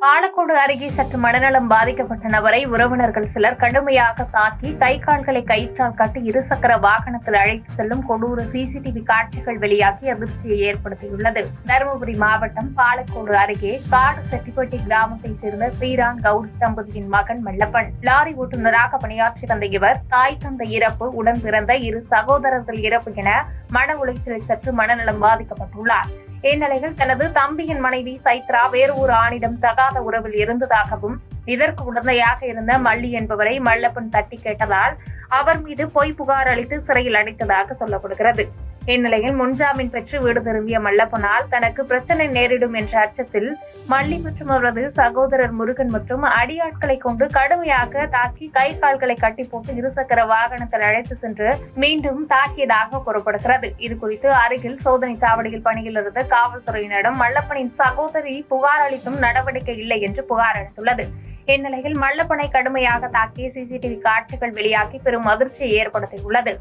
பாலக்கோடு அருகே சற்று மனநலம் பாதிக்கப்பட்ட நபரை உறவினர்கள் சிலர் கடுமையாக தாக்கி கை கால்களை கயிற்றால் கட்டி இருசக்கர வாகனத்தில் அழைத்து செல்லும் கொடூர சிசிடிவி காட்சிகள் வெளியாகி அதிர்ச்சியை ஏற்படுத்தியுள்ளது. தருமபுரி மாவட்டம் பாலக்கோடு அருகே காடு செட்டிப்பட்டி கிராமத்தை சேர்ந்த ஸ்ரீராம் கௌரி தம்பதியின் மகன் மல்லப்பன் லாரி ஓட்டுநராக பணியாற்றி வந்த இவர் தாய் தந்தை இறப்பு, உடன் பிறந்த இரு சகோதரர்கள் இறப்பு என மன உளைச்சலில் சற்று மனநலம் பாதிக்கப்பட்டுள்ளார். இந்நிலையில் தனது தம்பியின் மனைவி சைத்ரா வேறு ஒரு ஆணிடம் தகாத உறவில் இருந்ததாகவும் இதற்கு உடந்தையாக இருந்த மல்லி என்பவரை மல்லப்பன் தட்டி கேட்டதால் அவர் மீது பொய் புகார் அளித்து சிறையில் அடைத்ததாக சொல்லப்படுகிறது. இந்நிலையில் முன்ஜாமீன் பெற்று வீடு திரும்பிய மல்லப்பனால் தனக்கு பிரச்சனை நேரிடும் என்ற அச்சத்தில் மல்லி மற்றும் அவரது சகோதரர் முருகன் மற்றும் அடியாட்களை கொண்டு கடுமையாக தாக்கி கை கால்களை கட்டி போட்டு இருசக்கர வாகனத்தில் அழைத்து சென்று மீண்டும் தாக்கியதாக கூறப்படுகிறது. இதுகுறித்து அருகில் சோதனை சாவடியில் பணியில் இருந்த காவல்துறையினரிடம் மல்லப்பனின் சகோதரி புகார் அளித்தும் நடவடிக்கை இல்லை என்று புகார் அளித்துள்ளது. இந்நிலையில் மல்லப்பனை கடுமையாக தாக்கிய சிசிடிவி காட்சிகள் வெளியாகி பெரும் அதிர்ச்சியை ஏற்படுத்தியுள்ளது.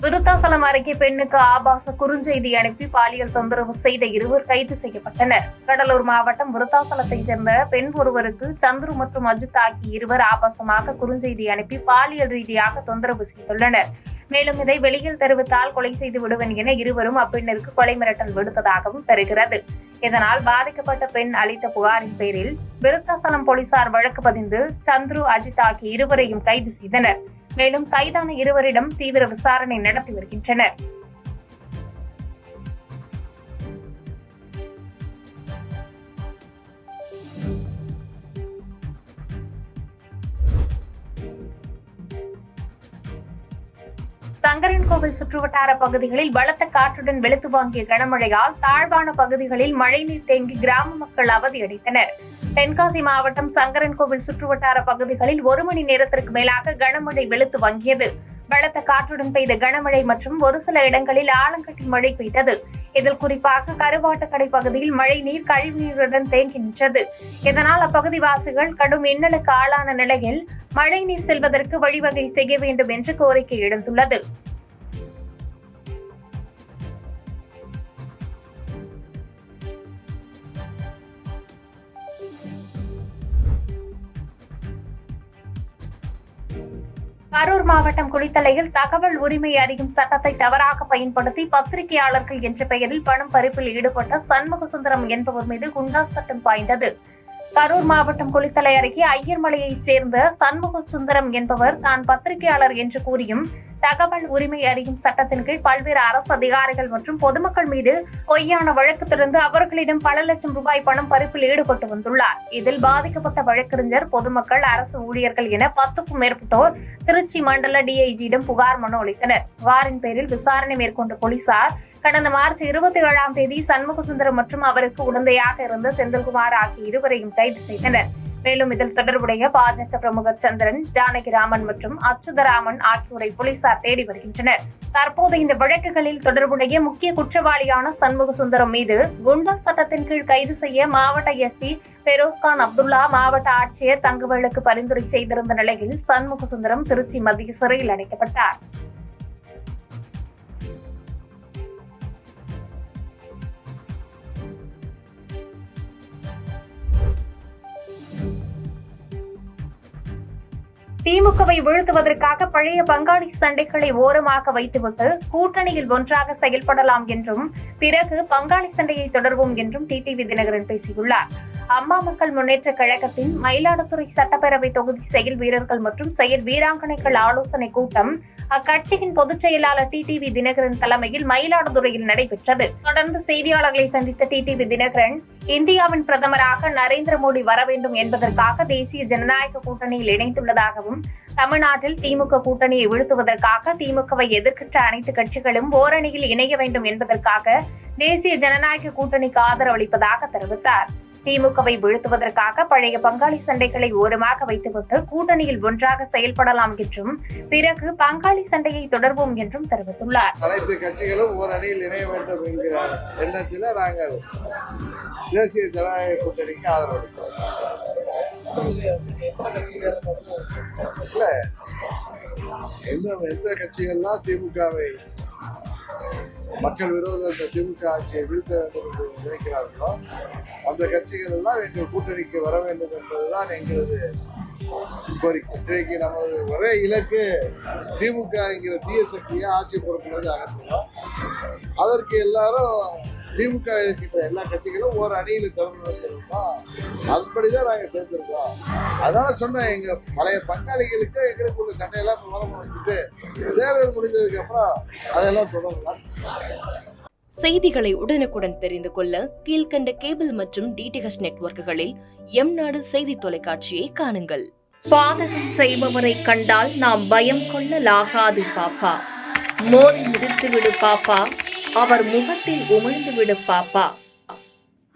விருத்தாசலம் அருகே பெண்ணுக்கு ஆபாச குறுஞ்செய்தி அனுப்பி பாலியல் தொந்தரவு செய்த இருவர் கைது செய்யப்பட்டனர். கடலூர் மாவட்டம் விருத்தாசலத்தை சேர்ந்த பெண் ஒருவருக்கு சந்துரு மற்றும் அஜித் ஆகிய இருவர் ஆபாசமாக குறுஞ்செய்தி அனுப்பி பாலியல் ரீதியாக தொந்தரவு செய்துள்ளனர். மேலும் இதை வெளியில் தெரிவித்தால் கொலை செய்து விடுவேன் என இருவரும் அப்பெண்ணிற்கு கொலை மிரட்டல் விடுத்ததாகவும் தெரிகிறது. இதனால் பாதிக்கப்பட்ட பெண் அளித்த புகாரின் பேரில் விருத்தாசலம் போலீசார் வழக்கு பதிந்து சந்துரு, அஜித் ஆகிய இருவரையும் கைது செய்தனர். மேலும் கைதான இருவரிடம் தீவிர விசாரணை நடத்தி வருகின்றனர். சங்கரன்கோவில் சுற்றுவட்டார பகுதிகளில் பலத்த காற்றுடன் வெளுத்து வாங்கிய கனமழையால் தாழ்வான பகுதிகளில் மழைநீர் தேங்கி கிராம மக்கள் அவதியடைந்தனர். தென்காசி மாவட்டம் சங்கரன்கோவில் சுற்றுவட்டார பகுதிகளில் 1 மணி நேரத்திற்கு மேலாக கனமழை வெளுத்து வாங்கியது. பலத்த காற்றுடன் பெய்த கனமழை மற்றும் ஒரு சில இடங்களில் ஆலங்கட்டி மழை பெய்தது. இதில் குறிப்பாக கருவாட்டுக்கடை பகுதியில் மழை நீர் கழிவுநீருடன் தேங்கி நின்றது. இதனால் அப்பகுதிவாசிகள் கடும் இன்னலுக்கு ஆளான நிலையில் மழைநீர் செல்வதற்கு வழிவகை செய்ய வேண்டும் என்று கோரிக்கை எழுந்துள்ளது. கரூர் மாவட்டம் குளித்தலையில் தகவல் உரிமை அறியும் சட்டத்தை தவறாக பயன்படுத்தி பத்திரிகையாளர்கள் என்ற பெயரில் பணம் பறிப்பில் ஈடுபட்ட சண்முகசுந்தரம் என்பவர் மீது குண்டாஸ் சட்டம் பாய்ந்தது. கரூர் மாவட்டம் குளித்தலை அருகே ஐயர்மலையை சேர்ந்த சண்முகசுந்தரம் என்பவர் தான் பத்திரிகையாளர் என்று கூறியும் தகவல் உரிமை அறியும் சட்டத்தின் கீழ் பல்வேறு அரசு அதிகாரிகள் மற்றும் பொதுமக்கள் மீது பொய்யான வழக்கு தொடர்ந்து அவர்களிடம் பல லட்சம் ரூபாய் பணம் பறிப்பில் ஈடுபட்டு வந்துள்ளார். இதில் பாதிக்கப்பட்ட வழக்கறிஞர், பொதுமக்கள், அரசு ஊழியர்கள் என 10க்கும் மேற்பட்டோர் திருச்சி மண்டல டிஐஜியிடம் புகார் மனு அளித்தனர். புகாரின் பேரில் விசாரணை மேற்கொண்ட போலீசார் கடந்த மார்ச் 27ஆம் தேதி சண்முகசுந்தரம் மற்றும் அவருக்கு உடந்தையாக இருந்த செந்தில்குமார் ஆகிய இருவரையும் கைது செய்தனர். மேலும் இதில் தொடர்புடைய பாஜக பிரமுகர் சந்திரன், ஜானகிராமன் மற்றும் அச்சுதராமன் ஆகியோரை போலீசார் தேடி வருகின்றனர். தற்போது இந்த வழக்குகளில் தொடர்புடைய முக்கிய குற்றவாளியான சண்முகசுந்தரம் மீது குண்டா சட்டத்தின் கீழ் கைது செய்ய மாவட்ட எஸ்பி பெரோஸ்கான் அப்துல்லா, மாவட்ட ஆட்சியர் தங்கவேலுக்கு பரிந்துரை செய்திருந்த நிலையில் சண்முகசுந்தரம் திருச்சி மத்திய சிறையில் அடைக்கப்பட்டார். திமுகவை வீழ்த்துவதற்காக பழைய பங்காளி சண்டைகளை ஓரமாக வைத்துவிட்டு கூட்டணியில் ஒன்றாக செயல்படலாம் என்றும் பிறகு பங்காளி சண்டையை தொடர்வோம் என்றும் டிடிவி தினகரன் பேசியுள்ளார். அம்மா மக்கள் முன்னேற்ற கழகத்தின் மயிலாடுதுறை சட்டப்பேரவை தொகுதி செயல் வீரர்கள் மற்றும் செயல் வீராங்கனைகள் ஆலோசனை கூட்டம் அக்கட்சியின் பொதுச் செயலாளர் டிடிவி தினகரன் தலைமையில் மயிலாடுதுறையில் நடைபெற்றது. தொடர்ந்து செய்தியாளர்களை சந்தித்த டிடிவி தினகரன், இந்தியாவின் பிரதமராக நரேந்திர மோடி வர வேண்டும் என்பதற்காக தேசிய ஜனநாயக கூட்டணியில் இணைந்துள்ளதாகவும், தமிழ்நாட்டில் திமுக கூட்டணியை வீழ்த்துவதற்காக திமுகவை எதிர்க்கின்ற அனைத்து கட்சிகளும் ஓரணியில் இணைய வேண்டும் என்பதற்காக தேசிய ஜனநாயக கூட்டணிக்கு ஆதரவு அளிப்பதாக தெரிவித்தார். திமுகவை வீழ்த்துவதற்காக பழைய பங்காளி சண்டைகளை ஓரமாக வைத்துவிட்டு கூட்டணியில் ஒன்றாக செயல்படலாம் என்றும் பிறகு பங்காளி சண்டையை தொடர்வோம் என்றும் தெரிவித்துள்ளார். அனைத்து கட்சிகளும் ஒரு அணியில் இணைய வேண்டும் என்கிற எண்ணத்தில் நாங்கள் தேசிய ஜனநாயக கூட்டணிக்கு ஆதரவு அளித்தோம். எந்த கட்சிகள்லாம் திமுகவை மக்கள் விரோத திமுக ஆட்சியை வீழ்த்த வேண்டும் என்று நினைக்கிறார்களோ அந்த கட்சிகள் எல்லாம் எங்கள் கூட்டணிக்கு வர வேண்டும் என்பதுதான் எங்களது கோரிக்கை. இன்றைக்கு நமது ஒரே இலக்கு திமுக என்கிற தீய சக்தியை ஆட்சி பொறுப்பிலிருந்து அகற்றணும். அதற்கு எல்லாரும் திமுக இருக்கின்ற எல்லா கட்சிகளும் ஒரு அணியில திறந்துருக்கோம். அதுபடிதான் நாங்க சேர்ந்திருக்கோம். அதனால சொன்ன எங்க பழைய பங்காளிகளுக்கு எங்களுக்குள்ள சண்டையெல்லாம் விவாதம் வச்சுட்டு தேர்தல் முடிஞ்சதுக்கு அப்புறம் அதெல்லாம் தொடரலாம். செய்திகளை உடனுக்குடன் தெரிந்து கொள்ள கீழ்கண்ட கேபிள் மற்றும் டிடிஹெச் நெட்வொர்க்குகளில் எம்நாடு செய்தி தொலைக்காட்சியை காணுங்கள். பாதகம் செய்பவரை கண்டால் நாம் பயம் கொள்ளலாகாது பாப்பா. மோதி முடித்து விடு பாப்பா, அவர் முகத்தில் உமிழ்ந்து விடு பாப்பா.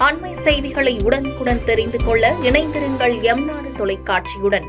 அண்மை செய்திகளை உடனுக்குடன் தெரிந்து கொள்ள இணைந்திருங்கள் எம்நாடு தொலைக்காட்சியுடன்.